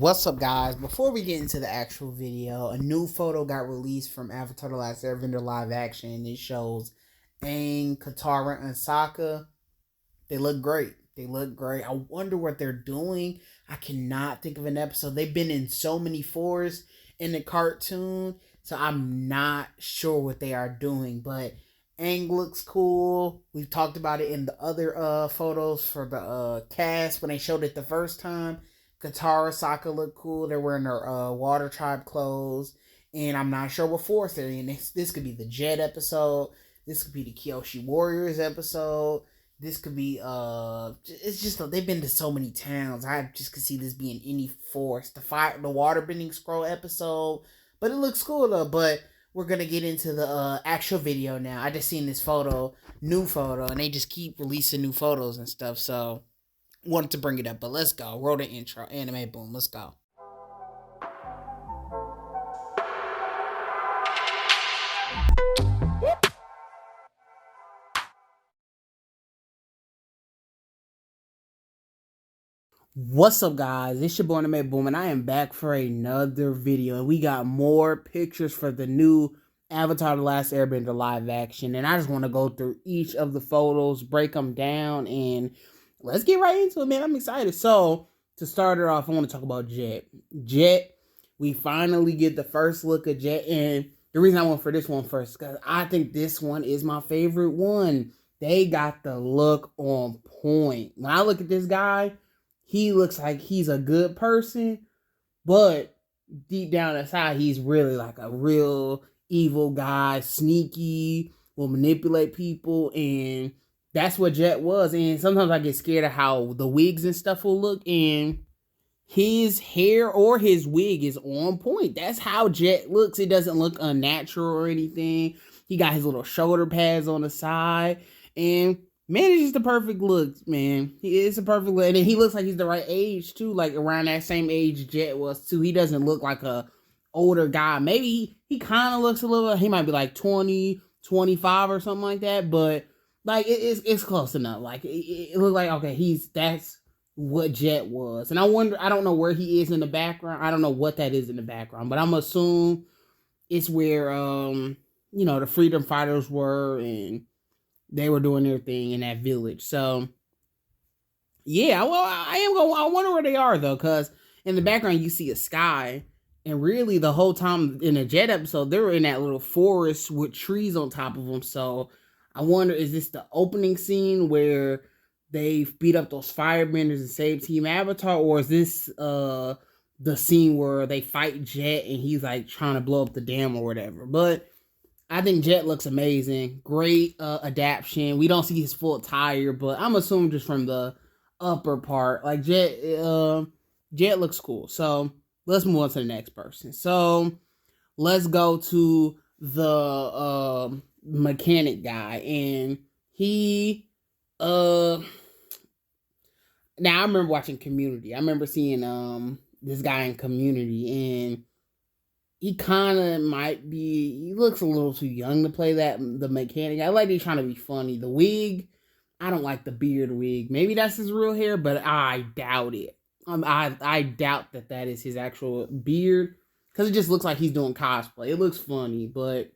What's up, guys? Before we get into the actual video, a new photo got released from Avatar The Last Airbender live action. It shows Aang, Katara, and Sokka. They look great. I wonder what they're doing. I cannot think of an episode. They've been in so many forests in the cartoon, so I'm not sure what they are doing. But Aang looks cool. We've talked about it in the other photos for the cast when they showed it the first time. Katara, Sokka look cool. They're wearing their Water Tribe clothes. And I'm not sure what force they're in. This could be the Jet episode. This could be the Kyoshi Warriors episode. This could be, it's just, they've been to so many towns. I just could see this being any force. The waterbending scroll episode. But it looks cool, though. But we're going to get into the actual video now. I just seen this photo, new photo, and they just keep releasing new photos and stuff. So wanted to bring it up, but let's go. Roll the intro. Anime boom. Let's go. What's up, guys? It's your boy Anime Boom, and I am back for another video. And we got more pictures for the new Avatar The Last Airbender live action. And I just want to go through each of the photos, break them down, and let's get right into it, man. I'm excited. So, to start it off, I want to talk about Jet. Jet, we finally get the first look of Jet. And the reason I went for this one first, because I think this one is my favorite one. They got the look on point. When I look at this guy, he looks like he's a good person, but deep down inside, he's really like a real evil guy, sneaky, will manipulate people, and that's what Jet was. And sometimes I get scared of how the wigs and stuff will look, and his hair or his wig is on point. That's how Jet looks. It doesn't look unnatural or anything. He got his little shoulder pads on the side, and man, it's just the perfect look, man. It's a perfect look. And he looks like he's the right age, too. Like, around that same age Jet was, too. He doesn't look like a older guy. Maybe he kind of looks a little, he might be like 20, 25 or something like that. But, like, it's close enough. Like, it looked like, okay, that's what Jet was. And I don't know where he is in the background. I don't know what that is in the background. But I'm assuming it's where, the freedom fighters were, and they were doing their thing in that village. So, yeah, well, I wonder where they are, though, because in the background, you see a sky, and really, the whole time in the Jet episode, they were in that little forest with trees on top of them. So, I wonder, is this the opening scene where they beat up those firebenders and save Team Avatar, or is this the scene where they fight Jet, and he's, like, trying to blow up the dam or whatever? But I think Jet looks amazing. Great adaptation. We don't see his full attire, but I'm assuming just from the upper part. Like, Jet looks cool. So, let's move on to the next person. So, let's go to the mechanic guy. And he, now I remember watching Community. I remember seeing this guy in Community, and he kind of he looks a little too young to play the mechanic. I like he's trying to be funny. The wig, I don't like the beard wig. Maybe that's his real hair, but I doubt it. I doubt that is his actual beard, because it just looks like he's doing cosplay. It looks funny, but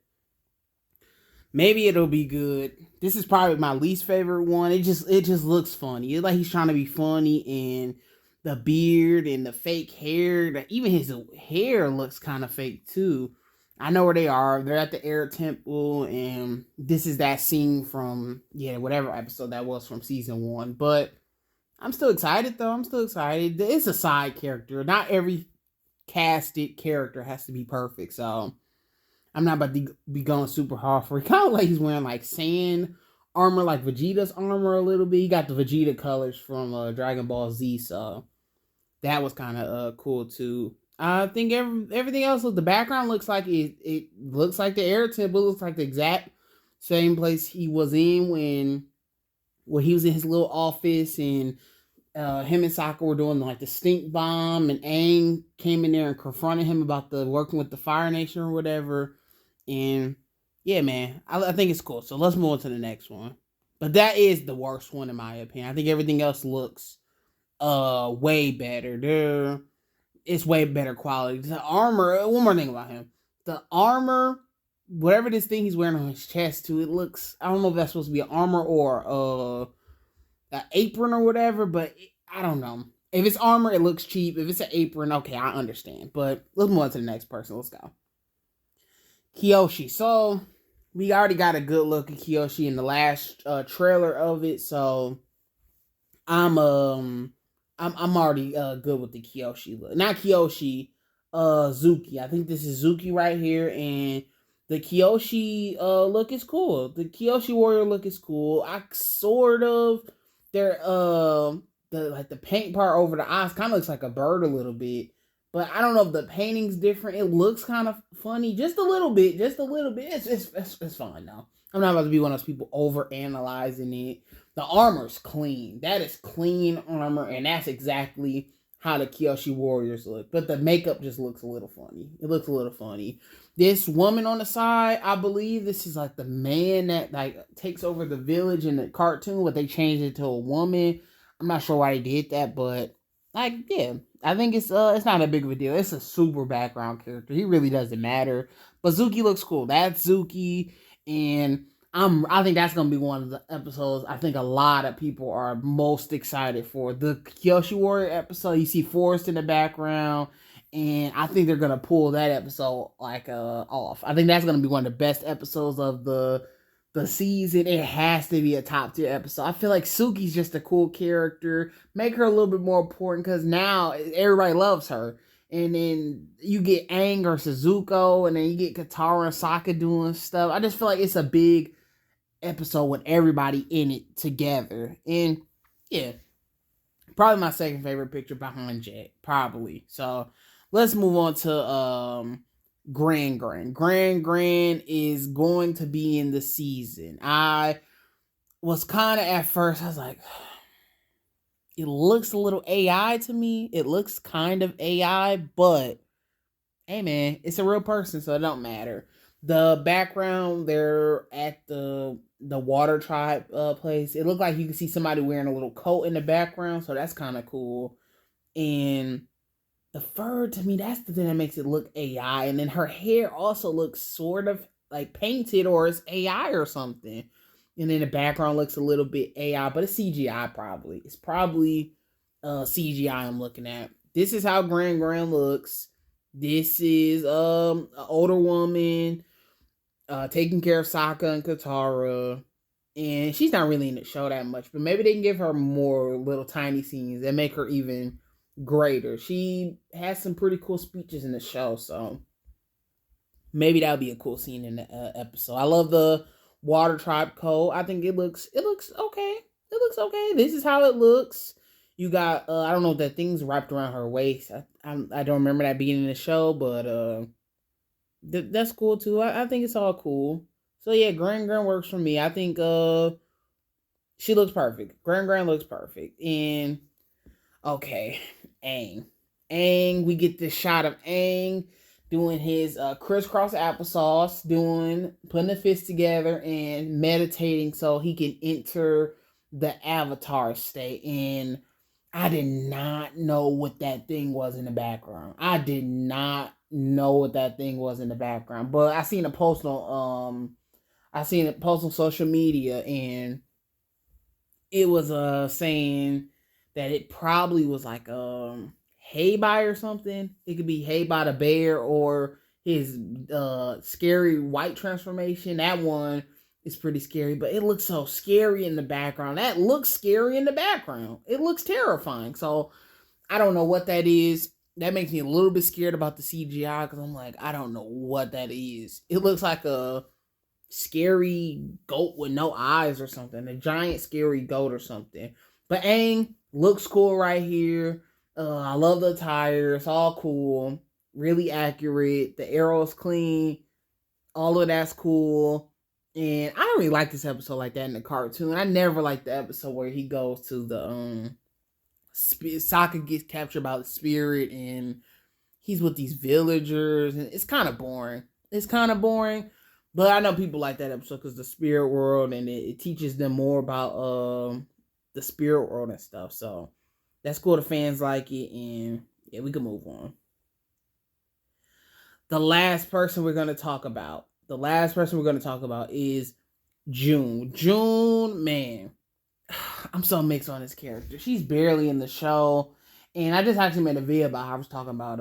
maybe it'll be good. This is probably my least favorite one. It just looks funny. It's like he's trying to be funny, and the beard and the fake hair, even his hair looks kind of fake too. I know where they are. They're at the Air Temple, and this is that scene from, whatever episode that was from season 1. But I'm still excited, though. It's a side character. Not every casted character has to be perfect, so I'm not about to be going super hard for it. Kind of like he's wearing, like, sand armor, like Vegeta's armor a little bit. He got the Vegeta colors from Dragon Ball Z, so that was kind of cool too. I think everything else, the background looks like it looks like the Air Temple. It looks like the exact same place he was in when he was in his little office, and him and Sokka were doing like the stink bomb, and Aang came in there and confronted him about the working with the Fire Nation or whatever. And yeah, man, I think it's cool. So let's move on to the next one. But that is the worst one in my opinion. I think everything else looks way better. it's way better quality. The armor, one more thing about him. The armor, whatever this thing he's wearing on his chest too, it looks, I don't know if that's supposed to be an armor or an apron or whatever, but I don't know. If it's armor, it looks cheap. If it's an apron, okay, I understand. But let's move on to the next person. Let's go. Kyoshi. So we already got a good look at Kyoshi in the last trailer of it. So I'm already good with the Kyoshi look. Not Kyoshi, Zuki. I think this is Zuki right here, and the Kyoshi look is cool. The Kyoshi warrior look is cool. I sort of they're the paint part over the eyes kind of looks like a bird a little bit. But I don't know if the painting's different. It looks kind of funny, just a little bit, It's fine now. I'm not about to be one of those people over analyzing it. The armor's clean. That is clean armor, and that's exactly how the Kyoshi warriors look. But the makeup just looks a little funny. It looks a little funny. This woman on the side, I believe this is like the man that like takes over the village in the cartoon, but they changed it to a woman. I'm not sure why they did that, but like, yeah, I think it's not a big of a deal. It's a super background character. He really doesn't matter. But Zuki looks cool. That's Zuki, and I think that's gonna be one of the episodes I think a lot of people are most excited for. The Kyoshi Warrior episode, you see Forest in the background, and I think they're gonna pull that episode like off. I think that's gonna be one of the best episodes of the season. It has to be a top tier episode. I feel like Suki's just a cool character. Make her a little bit more important because now everybody loves her. And then you get Aang versus Zuko, and then you get Katara and Sokka doing stuff. I just feel like it's a big episode with everybody in it together. And yeah, probably my second favorite picture behind Jet. Probably. So let's move on to Gran Gran. Gran Gran is going to be in the season. I was kind of at first, I was like, it looks a little AI to me. It looks kind of AI, but hey man, it's a real person, so it don't matter. The background, they're at the water tribe place. It looked like you can see somebody wearing a little coat in the background, so that's kind of cool. And the fur, to me, that's the thing that makes it look AI. And then her hair also looks sort of like painted or it's AI or something. And then the background looks a little bit AI, but it's CGI probably. It's probably CGI I'm looking at. This is how Gran Gran looks. This is an older woman taking care of Sokka and Katara. And she's not really in the show that much, but maybe they can give her more little tiny scenes that make her even greater. She has some pretty cool speeches in the show, so maybe that'll be a cool scene in the episode. I love the Water Tribe code. I think it looks okay. It looks okay. This is how it looks. You got I don't know if that thing's wrapped around her waist. I don't remember that being in the show, but that's cool too. I think it's all cool. So yeah, Gran Gran works for me. I think she looks perfect. Gran Gran looks perfect. And okay, Aang. Aang, we get this shot of Aang doing his crisscross applesauce, putting the fists together and meditating so he can enter the avatar state. And I did not know what that thing was in the background. I did not know what that thing was in the background. But I seen a post on social media, and it was saying that it probably was like Heibai or something. It could be Heibai the bear or his scary white transformation. That one is pretty scary, but it looks so scary in the background. That looks scary in the background. It looks terrifying. So I don't know what that is. That makes me a little bit scared about the CGI because I'm like, I don't know what that is. It looks like a scary goat with no eyes or something. A giant scary goat or something. But Aang looks cool right here. I love the attire. It's all cool. Really accurate. The arrow's clean. All of that's cool. And I don't really like this episode like that in the cartoon. I never liked the episode where he goes to the Sokka gets captured by the spirit and he's with these villagers, and it's kind of boring. But I know people like that episode because the spirit world, and it teaches them more about the spirit world and stuff. So that's cool. The fans like it, and Yeah, we can move on. The last person we're going to talk about. The last person we're going to talk about is June. June, man. I'm so mixed on this character. She's barely in the show. And I just actually made a video about how I was talking about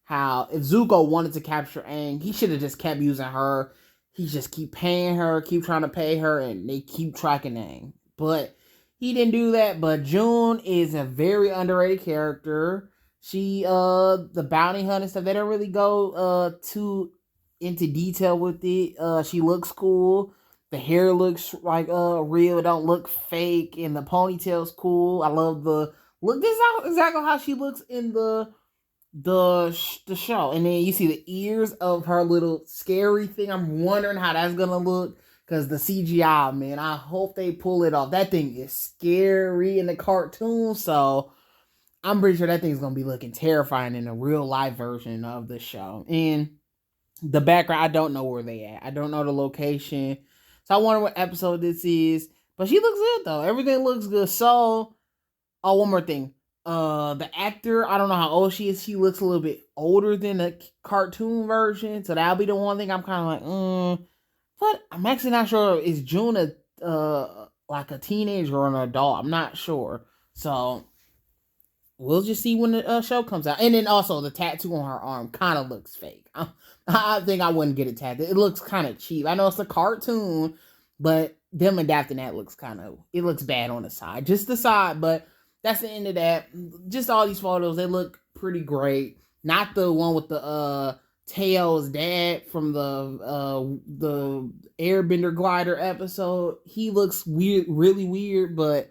how if Zuko wanted to capture Aang, he should have just kept using her. He just keep paying her, keep trying to pay her, and they keep tracking Aang. But he didn't do that. But June is a very underrated character. She the bounty hunter stuff, they don't really go too into detail with it. She looks cool. The hair looks like real, it don't look fake, and the ponytail's cool. I love the look. This is exactly how she looks in the show. And then you see the ears of her little scary thing. I'm wondering how that's gonna look because the CGI, man. I hope they pull it off. That thing is scary in the cartoon, so I'm pretty sure that thing's gonna be looking terrifying in a real life version of the show. And the background, I don't know where they at. I don't know the location. So I wonder what episode this is. But she looks good though. Everything looks good. So, oh, one more thing. The actor, I don't know how old she is. She looks a little bit older than the cartoon version. So that'll be the one thing I'm kind of like, But I'm actually not sure. Is June like a teenager or an adult? I'm not sure. So we'll just see when the show comes out. And then also the tattoo on her arm kind of looks fake. I think I wouldn't get it tattooed. It looks kind of cheap. I know it's a cartoon, but them adapting that looks it looks bad on the side. Just the side, but that's the end of that. Just all these photos, they look pretty great. Not the one with the Tails' dad from the Airbender glider episode. He looks weird, really weird, but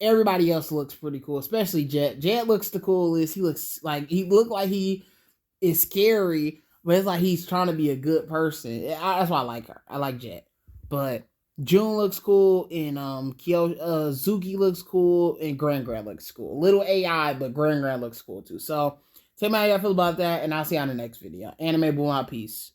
everybody else looks pretty cool, especially Jet. Jet looks the coolest. He looked like he is scary, but it's like he's trying to be a good person. That's why I like her. I like Jet. But June looks cool, and Zuki looks cool, and Gran looks cool. Little AI, but Gran looks cool too. So tell me how y'all feel about that, and I'll see you on the next video. Anime Boom out. Peace.